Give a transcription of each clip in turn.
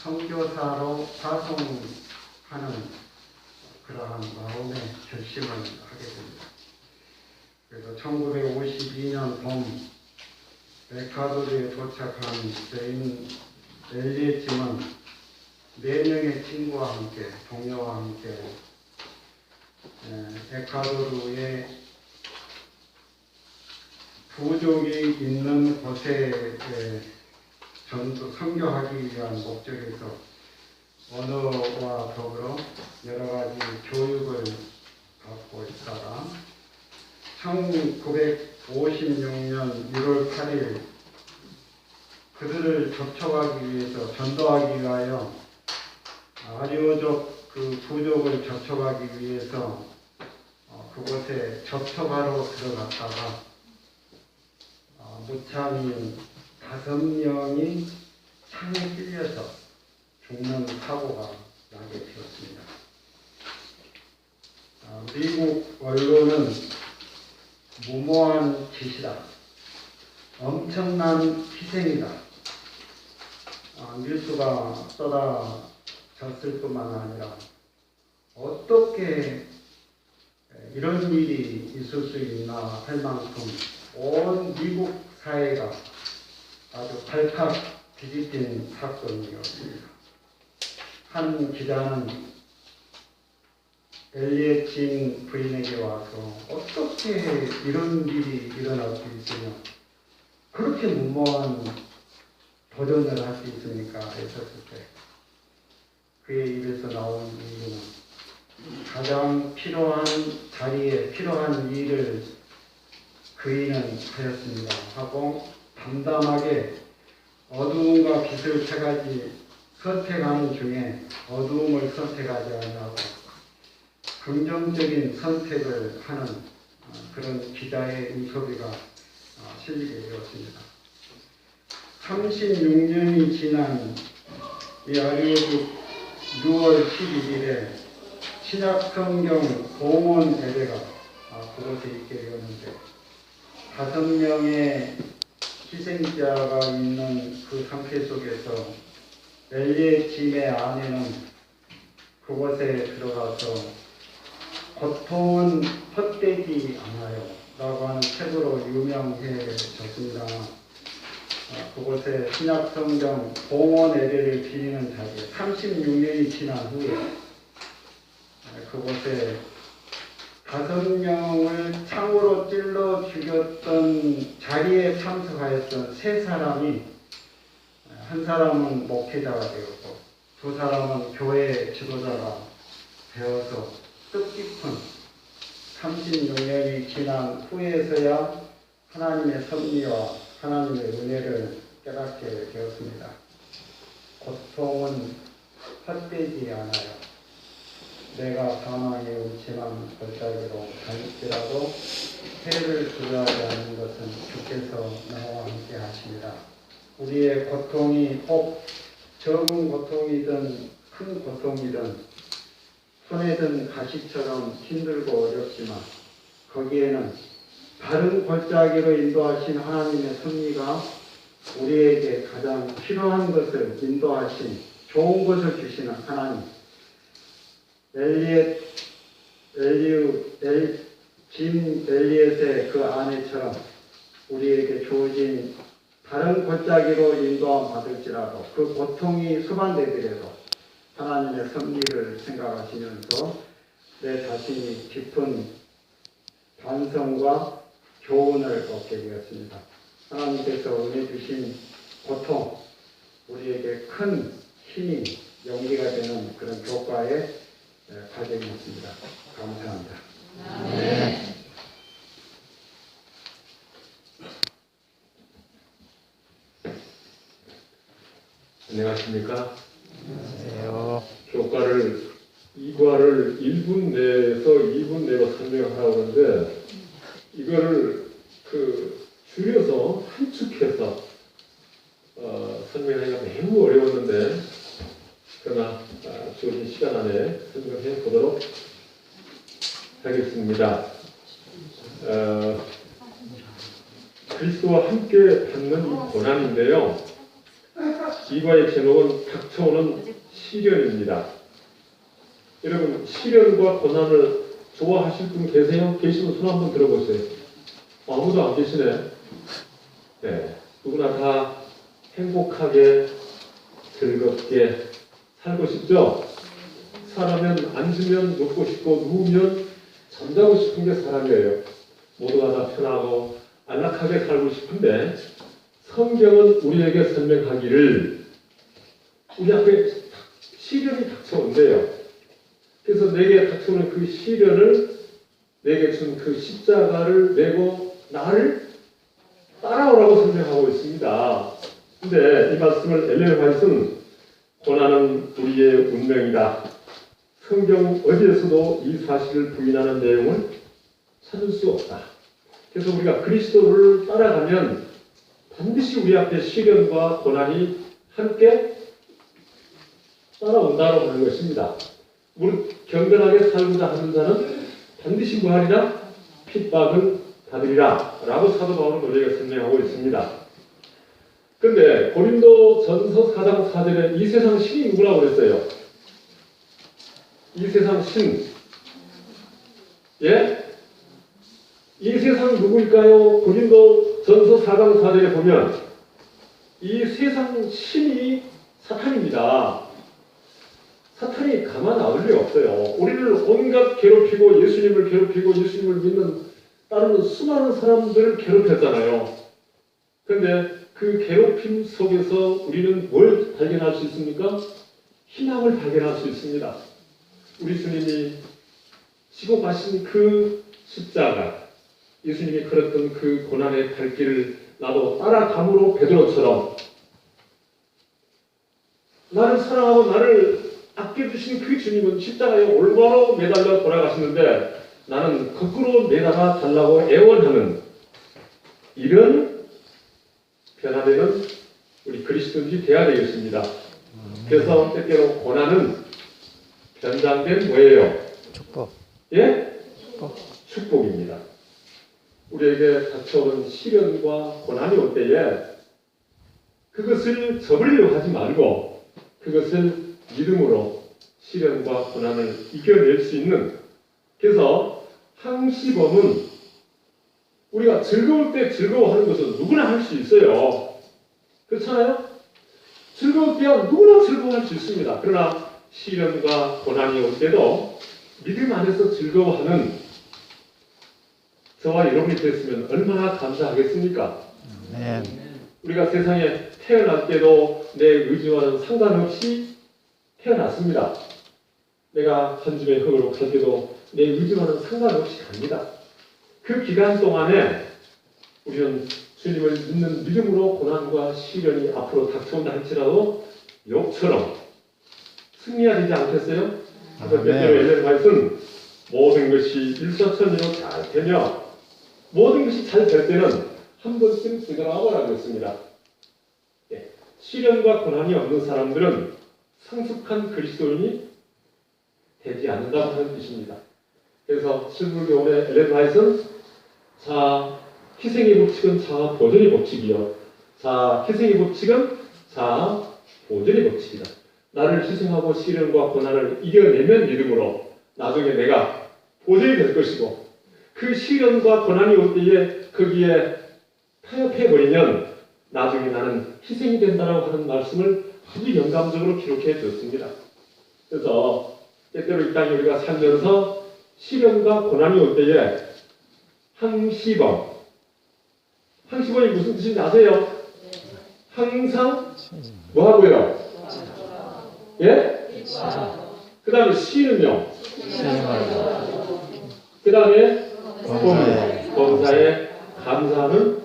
선교사로 파송하는 그러한 마음의 결심을 하게 됩니다. 그래서 1952년 봄 에콰도르에 도착한 저인 엘리에침은 4명의 친구와 함께, 동료와 함께 에콰도르의 부족이 있는 곳에 전도 선교하기 위한 목적에서 언어와 더불어 여러 가지 교육을 받고 있다가 1956년 1월 8일 그들을 접촉하기 위해서 전도하기 위하여 아리오족 그 부족을 접촉하기 위해서 그곳에 접촉하러 들어갔다가 무참히 5명이 창에 찔려서 죽는 사고가 나게 되었습니다. 미국 언론은 무모한 짓이다, 엄청난 희생이다, 뉴스가 쏟아졌을 뿐만 아니라 어떻게 이런 일이 있을 수 있나 할 만큼 온 미국 사회가 아주 발칵 뒤집힌 사건이었습니다. 한 기자는 엘리에침 부인에게 와서 어떻게 이런 일이 일어날 수 있으며 그렇게 무모한 도전을 할 수 있습니까? 했었을 때 그의 입에서 나온 이유는 가장 필요한 자리에 필요한 일을 그이는 하였습니다 하고 담담하게 어두움과 빛을 세 가지 선택하는 중에 어두움을 선택하지 아니하고 긍정적인 선택을 하는 그런 기자의 인터뷰가 실리게 되었습니다. 36년이 지난 이 아리오족 6월 11일에 신약성경 봉헌 예배가 그곳에 있게 되었는데 5명의 희생자가 있는 그 상태 속에서 엘리에침의 아내는 그곳에 들어가서 고통은 헛되지 않아요 라고 하는 책으로 유명해졌습니다. 그곳에 신약성경 봉헌 예배를 드리는 자리에 36년이 지난 후에 그곳에 5명을 창으로 찔러 죽였던 자리에 참석하였던 3사람이 한 사람은 목회자가 되었고 2사람은 교회 지도자가 되어서 뜻깊은 36년이 지난 후에서야 하나님의 섭리와 하나님의 은혜를 깨닫게 되었습니다. 고통은 헛되지 않아요. 내가 사망의 음침한 골짜기로 갈지라도 해를 두려워하지 않는 것은 주께서 나와 함께 하십니다. 우리의 고통이 혹 적은 고통이든 큰 고통이든 손에 든 가시처럼 힘들고 어렵지만 거기에는 다른 골짜기로 인도하신 하나님의 섭리가 우리에게 가장 필요한 것을 인도하신 좋은 것을 주시는 하나님, 짐 엘리엇의 그 아내처럼 우리에게 주어진 다른 골짜기로 인도함 받을지라도 그 고통이 수반되더라도 하나님의 섭리를 생각하시면서 내 자신이 깊은 반성과 교훈을 얻게 되었습니다. 하나님께서 은혜 주신 고통, 우리에게 큰 힘이 용기가 되는 그런 교과의 과정이었습니다. 감사합니다. 네. 안녕하십니까? 안녕하세요. 교과를 2과를 1분 내에서 2분 내로 설명하라고 하는데 이거를 줄여서 함축해서 설명하기가 매우 어려웠는데 그러나 주어진 시간 안에 설명해 보도록 하겠습니다. 그리스도와 함께 받는 이 고난인데요. 이과의 제목은 닥쳐오는 시련입니다. 여러분, 시련과 고난을 좋아하실 분 계세요? 계시면 손 한번 들어보세요. 아무도 안 계시네. 네, 누구나 다 행복하게 즐겁게 살고 싶죠? 사람은 앉으면 눕고 싶고 누우면 잠자고 싶은 게 사람이에요. 모두가 다 편하고 안락하게 살고 싶은데 성경은 우리에게 설명하기를 우리 앞에 시련이 닥쳐온대요. 그래서 내게 닥쳐오는 그 시련을 내게 준 그 십자가를 메고 나를 따라오라고 설명하고 있습니다. 근데 이 말씀을 엘렌 화이트는 고난은 우리의 운명이다. 성경 어디에서도 이 사실을 부인하는 내용을 찾을 수 없다. 그래서 우리가 그리스도를 따라가면 반드시 우리 앞에 시련과 고난이 함께 따라온다고 하는 것입니다. 무릇 경건하게 살고자 하는 자는 반드시 뭐하리라? 핍박을 받으리라 라고 사도 바울은 우리에게 설명하고 있습니다. 그런데 고린도 전서 4장 4절에 이 세상 신이 누구라고 그랬어요? 이 세상 신. 예? 이 세상 누구일까요? 고린도 전서 4장 4절에 보면 이 세상 신이 사탄입니다. 사탄이 가만 놔둘 리 없어요. 우리를 온갖 괴롭히고 예수님을 괴롭히고 예수님을 믿는 따르는 수많은 사람들을 괴롭혔잖아요. 그런데 그 괴롭힘 속에서 우리는 뭘 발견할 수 있습니까? 희망을 발견할 수 있습니다. 우리 주님이 지고 가신 그 십자가, 예수님이 걸었던 그 고난의 발길을 나도 따라감으로 베드로처럼 나를 사랑하고 나를 아껴주신 그 주님은 십자가에 올바로 매달려 돌아가시는데 나는 거꾸로 매달아 달라고 애원하는 이런 변화되는 우리 그리스도인이 되어야 되겠습니다. 그래서 때때로 고난은 변장된 뭐예요? 축복. 예? 축복. 축복입니다. 우리에게 닥쳐오는 시련과 고난이 올 때에 그것을 접으려고 하지 말고 그것을 믿음으로 시련과 고난을 이겨낼 수 있는, 그래서 항시범은 우리가 즐거울 때 즐거워하는 것은 누구나 할 수 있어요. 그렇잖아요? 즐거울 때야 누구나 즐거워할 수 있습니다. 그러나 시련과 고난이 올 때도 믿음 안에서 즐거워하는 저와 여러분이 됐으면 얼마나 감사하겠습니까? 네. 우리가 세상에 태어날 때도 내 의지와는 상관없이 태어났습니다. 내가 한 줌의 흙으로 갈 때도 내 의지와는 상관없이 갑니다. 그 기간 동안에 우리는 주님을 믿는 믿음으로 고난과 시련이 앞으로 닥쳐온다 할지라도 욕처럼 승리해야 되지 않겠어요? 그래서 베드로 엘렌 화이트는 모든 것이 일사천리로 잘 되며 모든 것이 잘 될 때는 한 번쯤 되돌아오라고 했습니다. 예. 시련과 고난이 없는 사람들은 성숙한 그리스도인이 되지 않는다고 하는 뜻입니다. 그래서 실물교훈의 엘렌 화이트는 자, 희생의 법칙은 자, 보존의 법칙이요. 자, 희생의 법칙은 자, 보존의 법칙이다. 나를 희생하고 시련과 고난을 이겨내면 믿음으로 나중에 내가 보존이 될 것이고 그 시련과 고난이 올 때에 거기에 타협해버리면 나중에 나는 희생이 된다라고 하는 말씀을 아주 영감적으로 기록해 줬습니다. 그래서 때때로 이 땅에 우리가 살면서 시련과 고난이 올 때에 항시범. 항시범이 무슨 뜻인지 아세요? 항상 뭐 하고요? 예? 그 다음에 시는요? 그 다음에 범사에 감사하는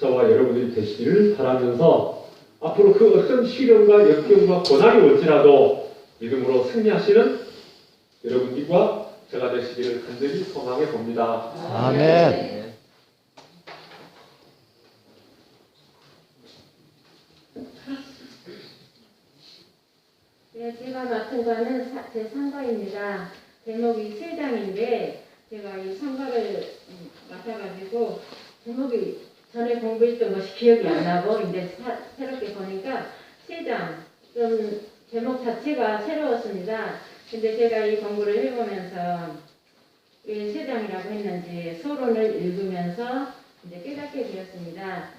저와 여러분들이 되시기를 바라면서 앞으로 그 어떤 시련과 역경과 고난이 올지라도 믿음으로 승리하시는 여러분들과 제가 되시기를 간절히 소망해 봅니다. 아멘. 네, 제가 맡은 거는 제 선거입니다. 제목이 7장인데 제가 이 선거를 맡아가지고 제목이 전에 공부했던 것이 기억이 안 나고 이제 새롭게 보니까 세장, 좀 제목 자체가 새로웠습니다. 근데 제가 이 공부를 해보면서 왜 세장이라고 했는지 서론을 읽으면서 이제 깨닫게 되었습니다.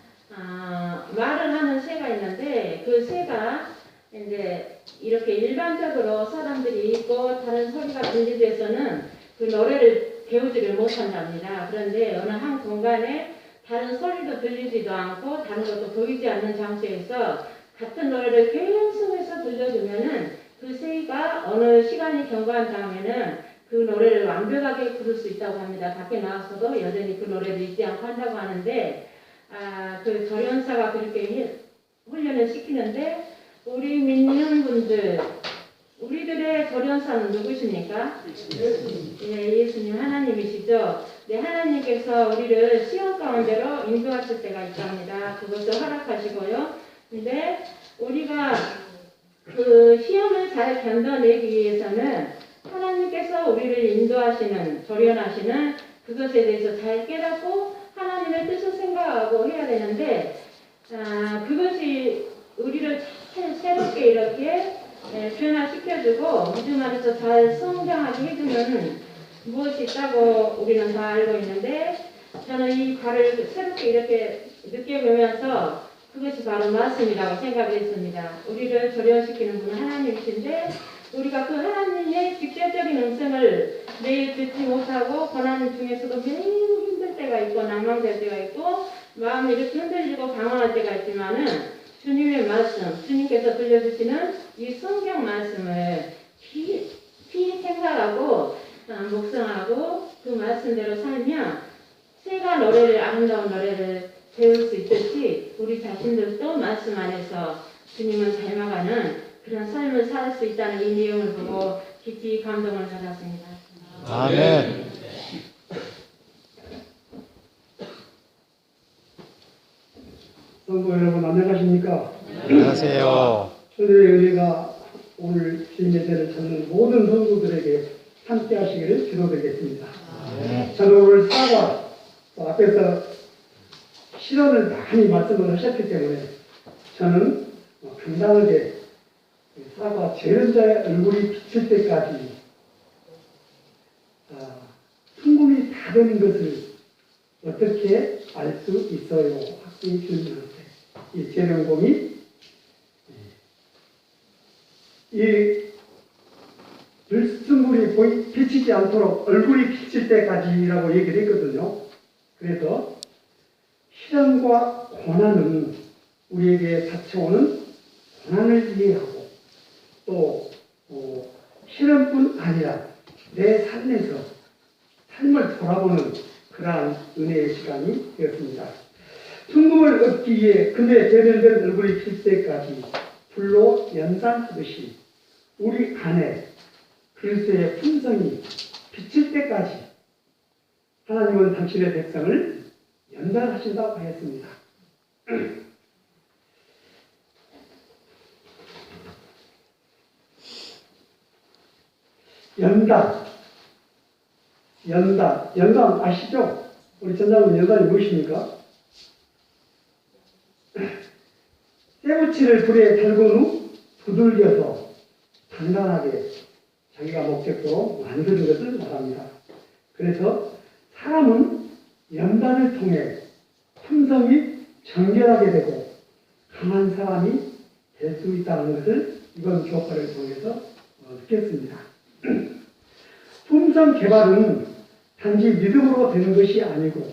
말을 하는 새가 있는데 그 새가 이제 이렇게 일반적으로 사람들이 있고 다른 소리가 들리돼서는 그 노래를 배우지를 못한답니다. 그런데 어느 한 공간에 다른 소리도 들리지도 않고 다른 것도 보이지 않는 장소에서 같은 노래를 계속해서 들려주면은 그 새가 어느 시간이 경과한 다음에는 그 노래를 완벽하게 부를 수 있다고 합니다. 밖에 나와서도 여전히 그 노래를 잊지 않고 한다고 하는데 그 조련사가 그렇게 훈련을 시키는데 우리 믿는 분들 우리들의 조련사는 누구십니까? 네, 예수님 하나님이시죠. 네, 하나님께서 우리를 시험 가운데로 인도하실 때가 있답니다. 그것을 허락하시고요. 근데 우리가 그 시험을 잘 견뎌내기 위해서는 하나님께서 우리를 인도하시는, 조련하시는 그것에 대해서 잘 깨닫고 하나님의 뜻을 생각하고 해야 되는데 그것이 우리를 새롭게 이렇게 변화시켜주고 무슨 말해서 잘 성장하게 해주면 무엇이 있다고 우리는 다 알고 있는데 저는 이 과를 새롭게 이렇게 느껴보면서 그것이 바로 말씀이라고 생각했습니다. 우리를 조련시키는 분은 하나님이신데 우리가 그 하나님의 직접적인 음성을 매일 듣지 못하고 고난 중에서도 매일 힘들 때가 있고 낭망될 때가 있고 마음이 이렇게 흔들리고 방황할 때가 있지만은 주님의 말씀, 주님께서 들려주시는 이 성경 말씀을 깊이 생각하고 묵상하고 그 말씀대로 살면 새가 노래를 아름다운 노래를 배울 수 있듯이 우리 자신들도 말씀 안에서 주님을 닮아가는 그런 삶을 살 수 있다는 이 내용을 보고 깊이 감동을 받았습니다. 아멘. 성도 여러분 안녕하십니까? 안녕하세요. 주님의 은혜가 오늘 주님의 찾는 모든 성도들에게 함께 하시기를 기도드리겠습니다. 저는 오늘 사과 앞에서 실언을 많이 말씀을 하셨기 때문에 저는 당당하게 사과 재련자의 얼굴이 비칠 때까지 성공이 다 되는 것을 어떻게 알 수 있어요? 학생이 질문한테 이 재련공이 이 불순물이 비치지 않도록 얼굴이 비칠 때까지라고 얘기를 했거든요. 그래서 시련과 고난은 우리에게 닥쳐오는 고난을 이해하고 또 시련뿐 아니라 내 삶에서 삶을 돌아보는 그러한 은혜의 시간이 되었습니다. 순금을 얻기 위해 금에 재련된 얼굴이 필 때까지 불로 연산하듯이 우리 안에 그리스도의 품성이 비칠 때까지 하나님은 당신의 백성을 연단하신다고 하였습니다. 연단 아시죠? 우리 전장은 연단이 무엇입니까? 쇠붙이를 불에 달군 후 두들겨서 단단하게 자기가 목적으로 만드는 것을 말합니다. 그래서 사람은 연단을 통해 품성이 정결하게 되고 강한 사람이 될 수 있다는 것을 이번 교과를 통해서 느꼈습니다. 품성 개발은 단지 믿음으로 되는 것이 아니고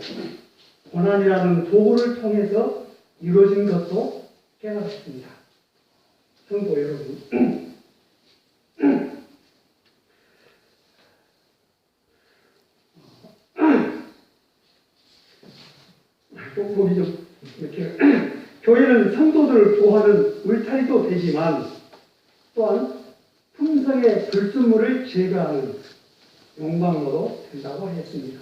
고난이라는 도구를 통해서 이루어진 것도 깨달았습니다. 성도 여러분, 목이 좀 이렇게 교회는 성도들을 보호하는 울타리도 되지만 또한 품성의 불순물을 제거하는 용광로도 된다고 했습니다.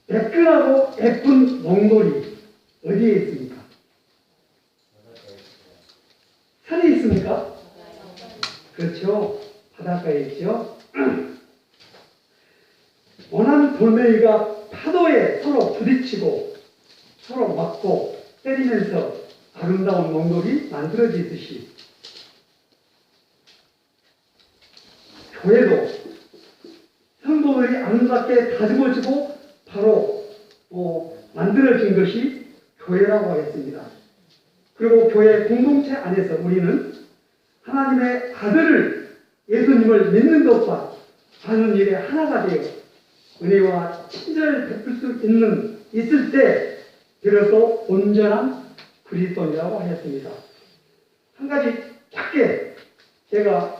매끈하고 예쁜 몽돌이 어디에 있습니까? 산에 있습니까? 그렇죠. 바닷가에 있죠. 원한 돌멩이가 파도에 서로 부딪히고 서로 맞고 때리면서 아름다운 몽골이 만들어지듯이 교회도 성도들이 아름답게 다듬어지고 바로 만들어진 것이 교회라고 하겠습니다. 그리고 교회 공동체 안에서 우리는 하나님의 아들을 예수님을 믿는 것과 하는 일에 하나가 되어 은혜와 친절을 베풀 수 있을 때 비로소 온전한 그리스도인이라고 하였습니다. 한 가지 작게 제가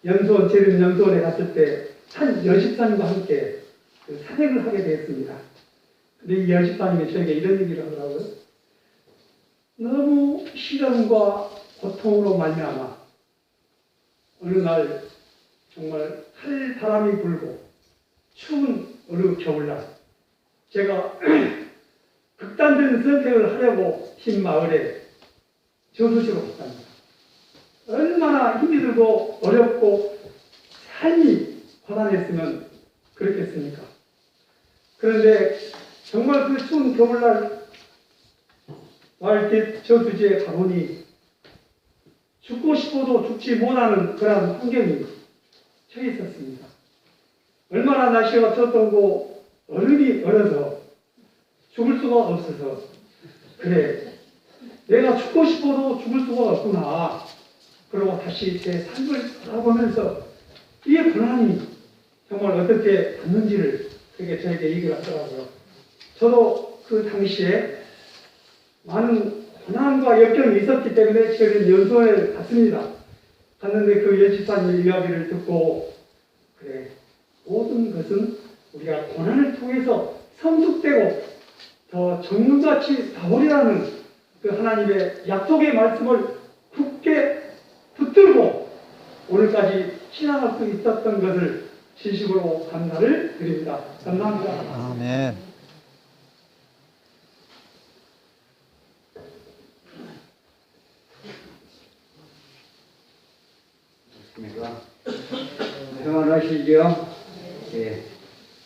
재림연수원에 갔을 때 한 여집사님과 함께 사색을 하게 되었습니다. 근데 이 여집사님이 저에게 이런 얘기를 하더라고요. 너무 시련과 고통으로 말미암아 어느 날 정말 칼바람이 불고 추운 어느 겨울날 제가 극단적인 선택을 하려고 신 마을에 저수지로 갔답니다. 얼마나 힘이 들고 어렵고 삶이 고단했으면 그렇겠습니까? 그런데 정말 그 추운 겨울날 마을길 저수지에 가보니 죽고 싶어도 죽지 못하는 그런 환경이 처해 있었습니다. 얼마나 날씨가 춥고 얼음이 얼어서 죽을 수가 없어서 그래 내가 죽고 싶어도 죽을 수가 없구나. 그러고 다시 제 삶을 돌아보면서 이 고난이 정말 어떻게 받는지를 그렇게 저에게 얘기를 하더라고요. 저도 그 당시에 많은 고난과 역경이 있었기 때문에 저는 연수원에 갔습니다. 갔는데 그 연집사님의 이야기를 듣고 그래 모든 것은 우리가 고난을 통해서 성숙되고 더 정금같이 다오리라는 그 하나님의 약속의 말씀을 굳게 붙들고 오늘까지 신앙할 수 있었던 것을 진심으로 감사를 드립니다. 감사합니다. 아멘. 평안하시죠? 예,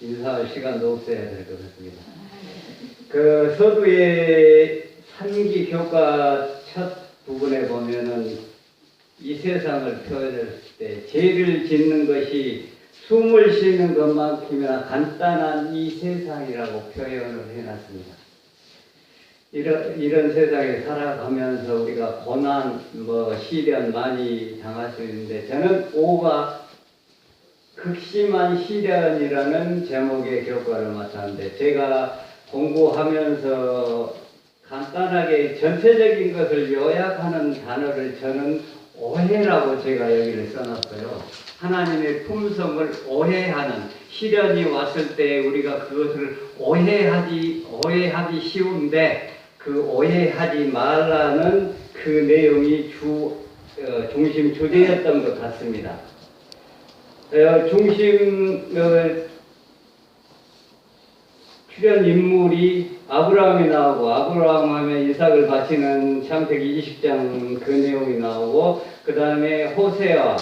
인사할 시간도 없어야 될 것 같습니다. 그 서두의 산기 교과 첫 부분에 보면은 이 세상을 표현했을 때 죄를 짓는 것이 숨을 쉬는 것만큼이나 간단한 이 세상이라고 표현을 해놨습니다. 이런 세상에 살아가면서 우리가 고난, 시련 많이 당할 수 있는데 저는 오가 극심한 시련이라는 제목의 교과를 맡았는데 제가 공부하면서 간단하게 전체적인 것을 요약하는 단어를 저는 오해라고 제가 여기를 써놨어요. 하나님의 품성을 오해하는 시련이 왔을 때 우리가 그것을 오해하기 쉬운데 그 오해하지 말라는 그 내용이 중심 주제였던 것 같습니다. 출연 인물이 아브라함이 나오고 아브라함 하면 이삭을 바치는 창세기 20장 그 내용이 나오고 그 다음에 호세와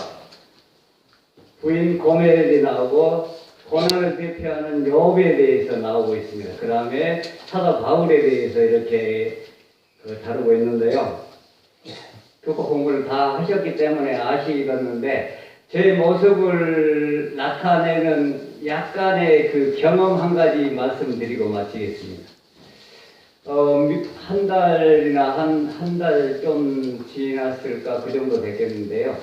부인 고멜이 나오고 고난을 대표하는 욥에 대해서 나오고 있습니다. 그 다음에 사도 바울에 대해서 이렇게 다루고 있는데요. 교과 공부를 다 하셨기 때문에 아시겠는데 제 모습을 나타내는 약간의 그 경험 한 가지 말씀드리고 마치겠습니다. 한 달이나 한 달 좀 지났을까 그 정도 됐겠는데요.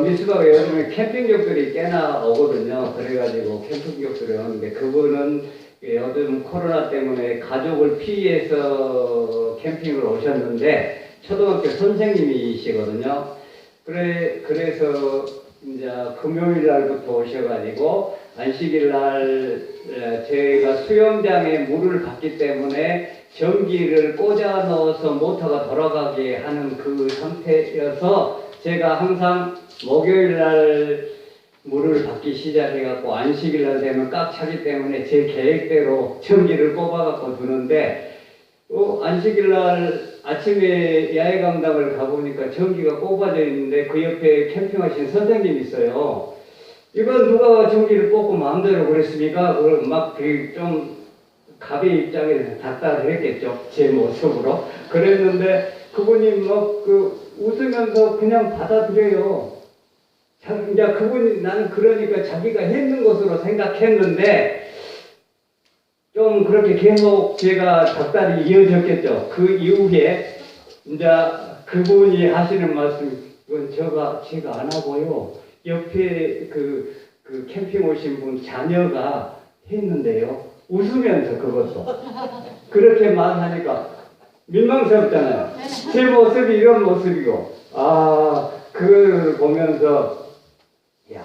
미스박에 요즘에 캠핑족들이 꽤나 오거든요. 그래가지고 캠핑족들이 오는데 그분은 요즘 코로나 때문에 가족을 피해서 캠핑을 오셨는데 초등학교 선생님이시거든요. 그래서 이제 금요일 날부터 오셔가지고 안식일 날 제가 수영장에 물을 받기 때문에 전기를 꽂아 넣어서 모터가 돌아가게 하는 그 상태여서 제가 항상 목요일 날 물을 받기 시작해갖고 안식일 날 되면 꽉 차기 때문에 제 계획대로 전기를 꼽아갖고 두는데 안식일 날 아침에 야외 강당을 가보니까 전기가 꼽아져 있는데 그 옆에 캠핑하신 선생님이 있어요. 이건 누가 전기를 꽂고 마음대로 그랬습니까? 그걸 막 좀 갑의 입장에서 닥달을 했겠죠. 제 모습으로. 그랬는데 그분이 웃으면서 그냥 받아들여요. 이제 그분이 나는 그러니까 자기가 했는 것으로 생각했는데 좀 그렇게 계속 제가 닥달이 이어졌겠죠. 그 이후에 이제 그분이 하시는 말씀, 이건 제가 안 하고요. 옆에 그 캠핑 오신 분 자녀가 했는데요. 웃으면서 그것도. 그렇게 말하니까 민망스럽잖아요. 제 모습이 이런 모습이고. 그걸 보면서, 야,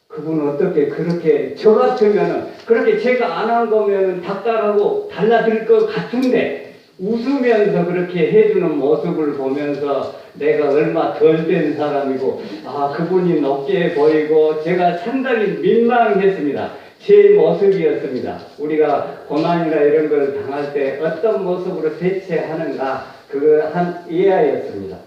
그분 어떻게 그렇게, 저 같으면은, 그렇게 제가 안 한 거면은 닥달하고 달라질 것 같은데, 웃으면서 그렇게 해주는 모습을 보면서 내가 얼마 덜 된 사람이고, 그분이 높게 보이고, 제가 상당히 민망했습니다. 제 모습이었습니다. 우리가 고난이나 이런 걸 당할 때 어떤 모습으로 대처하는가, 그 한 이하였습니다.